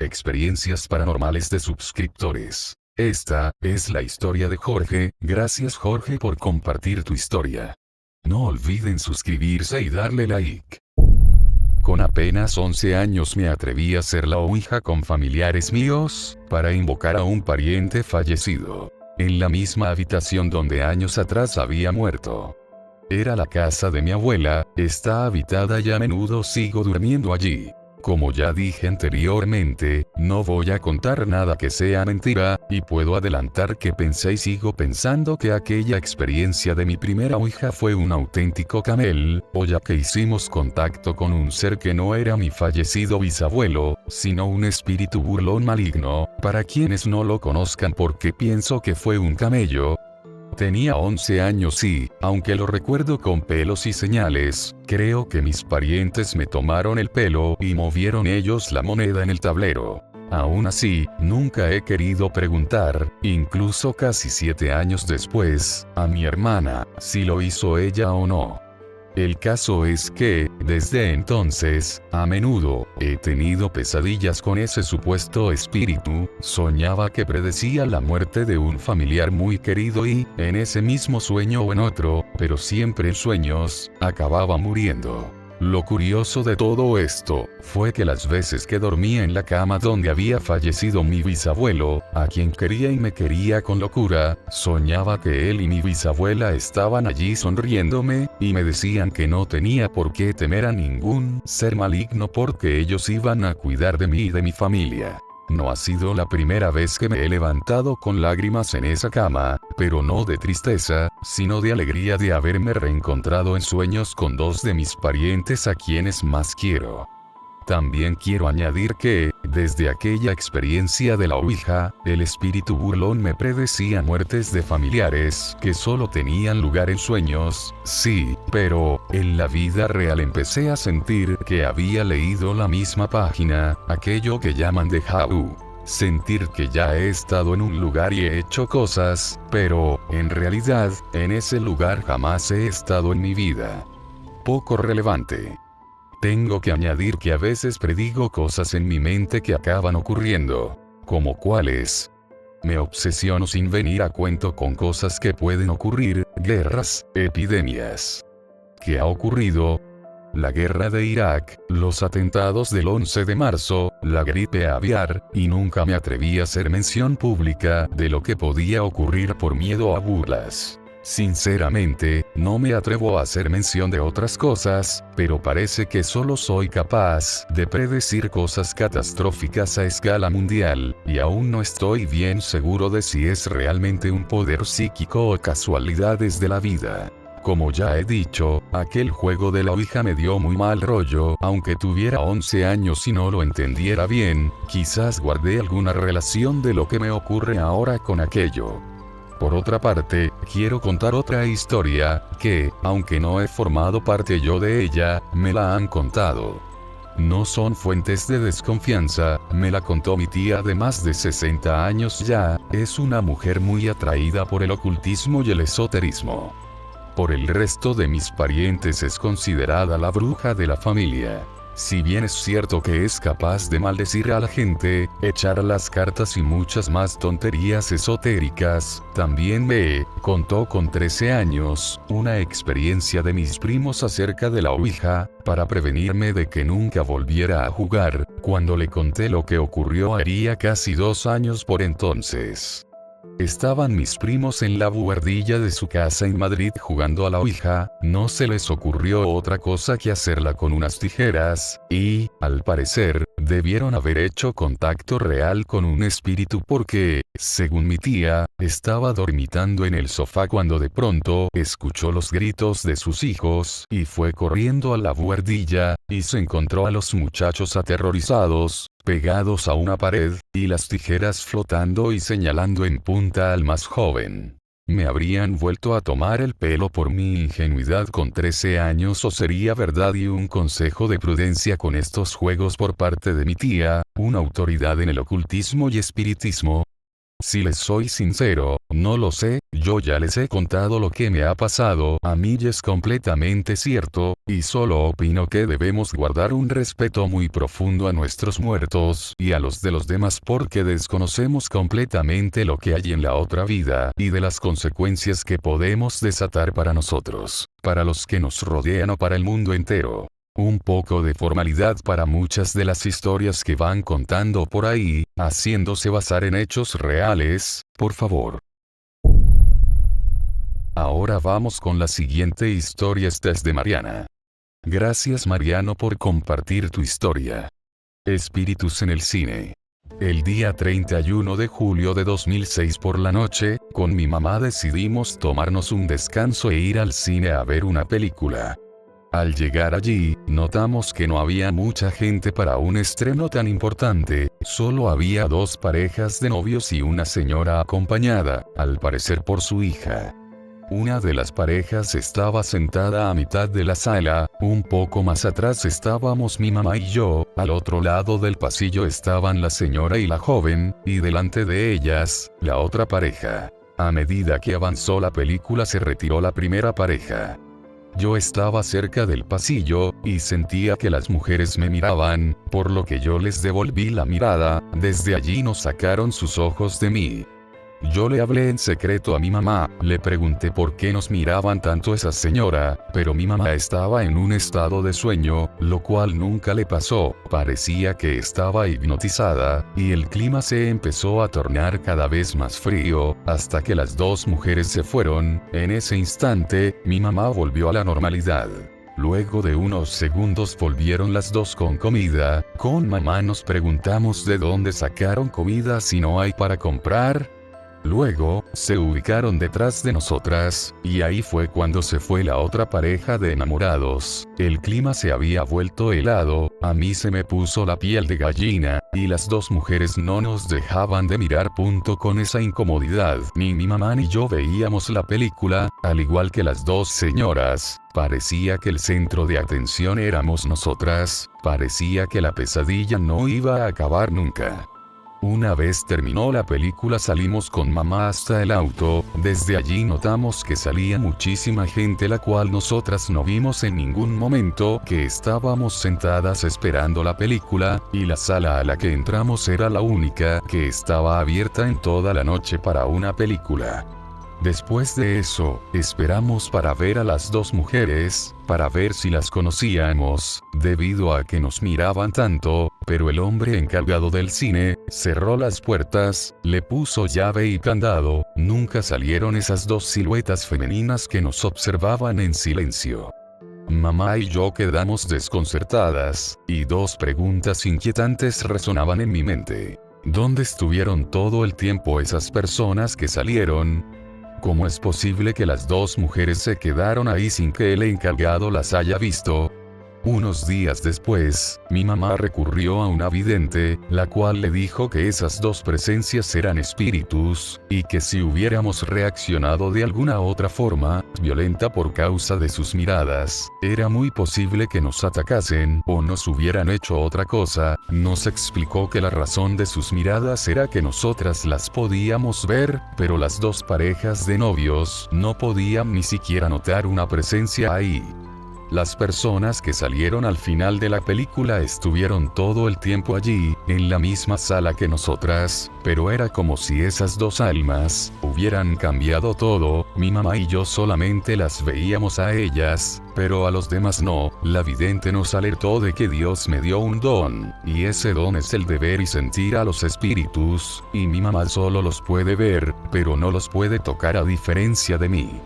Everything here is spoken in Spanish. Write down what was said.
experiencias paranormales de suscriptores. Esta es la historia de Jorge. Gracias Jorge por compartir tu historia. No olviden suscribirse y darle like. Con apenas 11 años me atreví a hacer la ouija con familiares míos, para invocar a un pariente fallecido. En la misma habitación donde años atrás había muerto. Era la casa de mi abuela, está habitada y a menudo sigo durmiendo allí. Como ya dije anteriormente, no voy a contar nada que sea mentira, y puedo adelantar que pensé y sigo pensando que aquella experiencia de mi primera ouija fue un auténtico camel, o ya que hicimos contacto con un ser que no era mi fallecido bisabuelo, sino un espíritu burlón maligno. Para quienes no lo conozcan, porque pienso que fue un camello. Tenía 11 años y, aunque lo recuerdo con pelos y señales, creo que mis parientes me tomaron el pelo y movieron ellos la moneda en el tablero. Aún así, nunca he querido preguntar, incluso casi 7 años después, a mi hermana, si lo hizo ella o no. El caso es que, desde entonces, a menudo, he tenido pesadillas con ese supuesto espíritu. Soñaba que predecía la muerte de un familiar muy querido y, en ese mismo sueño o en otro, pero siempre en sueños, acababa muriendo. Lo curioso de todo esto, fue que las veces que dormía en la cama donde había fallecido mi bisabuelo, a quien quería y me quería con locura, soñaba que él y mi bisabuela estaban allí sonriéndome, y me decían que no tenía por qué temer a ningún ser maligno porque ellos iban a cuidar de mí y de mi familia. No ha sido la primera vez que me he levantado con lágrimas en esa cama, pero no de tristeza, sino de alegría de haberme reencontrado en sueños con dos de mis parientes a quienes más quiero. También quiero añadir que, desde aquella experiencia de la ouija, el espíritu burlón me predecía muertes de familiares que solo tenían lugar en sueños. Sí, pero, en la vida real empecé a sentir que había leído la misma página, aquello que llaman déjà vu. Sentir que ya he estado en un lugar y he hecho cosas, pero, en realidad, en ese lugar jamás he estado en mi vida. Poco relevante. Tengo que añadir que a veces predigo cosas en mi mente que acaban ocurriendo. ¿Como cuáles? Me obsesiono sin venir a cuento con cosas que pueden ocurrir, guerras, epidemias. ¿Qué ha ocurrido? La guerra de Irak, los atentados del 11 de marzo, la gripe aviar, y nunca me atreví a hacer mención pública de lo que podía ocurrir por miedo a burlas. Sinceramente, no me atrevo a hacer mención de otras cosas, pero parece que solo soy capaz de predecir cosas catastróficas a escala mundial, y aún no estoy bien seguro de si es realmente un poder psíquico o casualidades de la vida. Como ya he dicho, aquel juego de la ouija me dio muy mal rollo, aunque tuviera 11 años y no lo entendiera bien, quizás guardé alguna relación de lo que me ocurre ahora con aquello. Por otra parte, quiero contar otra historia, que, aunque no he formado parte yo de ella, me la han contado. No son fuentes de desconfianza, me la contó mi tía de más de 60 años ya, es una mujer muy atraída por el ocultismo y el esoterismo. Por el resto de mis parientes es considerada la bruja de la familia. Si bien es cierto que es capaz de maldecir a la gente, echar las cartas y muchas más tonterías esotéricas, también me contó con 13 años, una experiencia de mis primos acerca de la ouija, para prevenirme de que nunca volviera a jugar. Cuando le conté lo que ocurrió haría casi 2 años por entonces. Estaban mis primos en la buhardilla de su casa en Madrid jugando a la ouija, no se les ocurrió otra cosa que hacerla con unas tijeras, y, al parecer, debieron haber hecho contacto real con un espíritu porque, según mi tía, estaba dormitando en el sofá cuando de pronto escuchó los gritos de sus hijos y fue corriendo a la buhardilla, y se encontró a los muchachos aterrorizados, pegados a una pared, y las tijeras flotando y señalando en punta al más joven. ¿Me habrían vuelto a tomar el pelo por mi ingenuidad con 13 años o sería verdad y un consejo de prudencia con estos juegos por parte de mi tía, una autoridad en el ocultismo y espiritismo? Si les soy sincero, no lo sé, yo ya les he contado lo que me ha pasado a mí y es completamente cierto, y solo opino que debemos guardar un respeto muy profundo a nuestros muertos y a los de los demás porque desconocemos completamente lo que hay en la otra vida y de las consecuencias que podemos desatar para nosotros, para los que nos rodean o para el mundo entero. Un poco de formalidad para muchas de las historias que van contando por ahí, haciéndose basar en hechos reales, por favor. Ahora vamos con la siguiente historia. Esta es de Mariana. Gracias Mariano por compartir tu historia. Espíritus en el cine. El día 31 de julio de 2006 por la noche, con mi mamá decidimos tomarnos un descanso e ir al cine a ver una película. Al llegar allí, notamos que no había mucha gente para un estreno tan importante, solo había dos parejas de novios y una señora acompañada, al parecer por su hija. Una de las parejas estaba sentada a mitad de la sala, un poco más atrás estábamos mi mamá y yo, al otro lado del pasillo estaban la señora y la joven, y delante de ellas, la otra pareja. A medida que avanzó la película se retiró la primera pareja. Yo estaba cerca del pasillo, y sentía que las mujeres me miraban, por lo que yo les devolví la mirada, desde allí no sacaron sus ojos de mí. Yo le hablé en secreto a mi mamá, le pregunté por qué nos miraban tanto esa señora, pero mi mamá estaba en un estado de sueño, lo cual nunca le pasó, parecía que estaba hipnotizada, y el clima se empezó a tornar cada vez más frío, hasta que las dos mujeres se fueron. En ese instante, mi mamá volvió a la normalidad. Luego de unos segundos volvieron las dos con comida. Con mamá nos preguntamos de dónde sacaron comida si no hay para comprar. Luego, se ubicaron detrás de nosotras, y ahí fue cuando se fue la otra pareja de enamorados. El clima se había vuelto helado, a mí se me puso la piel de gallina, y las dos mujeres no nos dejaban de mirar. Con esa incomodidad, ni mi mamá ni yo veíamos la película, al igual que las dos señoras. Parecía que el centro de atención éramos nosotras, parecía que la pesadilla no iba a acabar nunca. Una vez terminó la película salimos con mamá hasta el auto, desde allí notamos que salía muchísima gente la cual nosotras no vimos en ningún momento, que estábamos sentadas esperando la película, y la sala a la que entramos era la única que estaba abierta en toda la noche para una película. Después de eso, esperamos para ver a las dos mujeres, para ver si las conocíamos, debido a que nos miraban tanto, pero el hombre encargado del cine, cerró las puertas, le puso llave y candado, nunca salieron esas dos siluetas femeninas que nos observaban en silencio. Mamá y yo quedamos desconcertadas, y dos preguntas inquietantes resonaban en mi mente. ¿Dónde estuvieron todo el tiempo esas personas que salieron? ¿Cómo es posible que las dos mujeres se quedaron ahí sin que el encargado las haya visto? Unos días después, mi mamá recurrió a una vidente, la cual le dijo que esas dos presencias eran espíritus, y que si hubiéramos reaccionado de alguna otra forma, violenta por causa de sus miradas, era muy posible que nos atacasen o nos hubieran hecho otra cosa. Nos explicó que la razón de sus miradas era que nosotras las podíamos ver, pero las dos parejas de novios no podían ni siquiera notar una presencia ahí. Las personas que salieron al final de la película estuvieron todo el tiempo allí, en la misma sala que nosotras, pero era como si esas dos almas hubieran cambiado todo. Mi mamá y yo solamente las veíamos a ellas, pero a los demás no. La vidente nos alertó de que Dios me dio un don, y ese don es el de ver y sentir a los espíritus, y mi mamá solo los puede ver, pero no los puede tocar a diferencia de mí.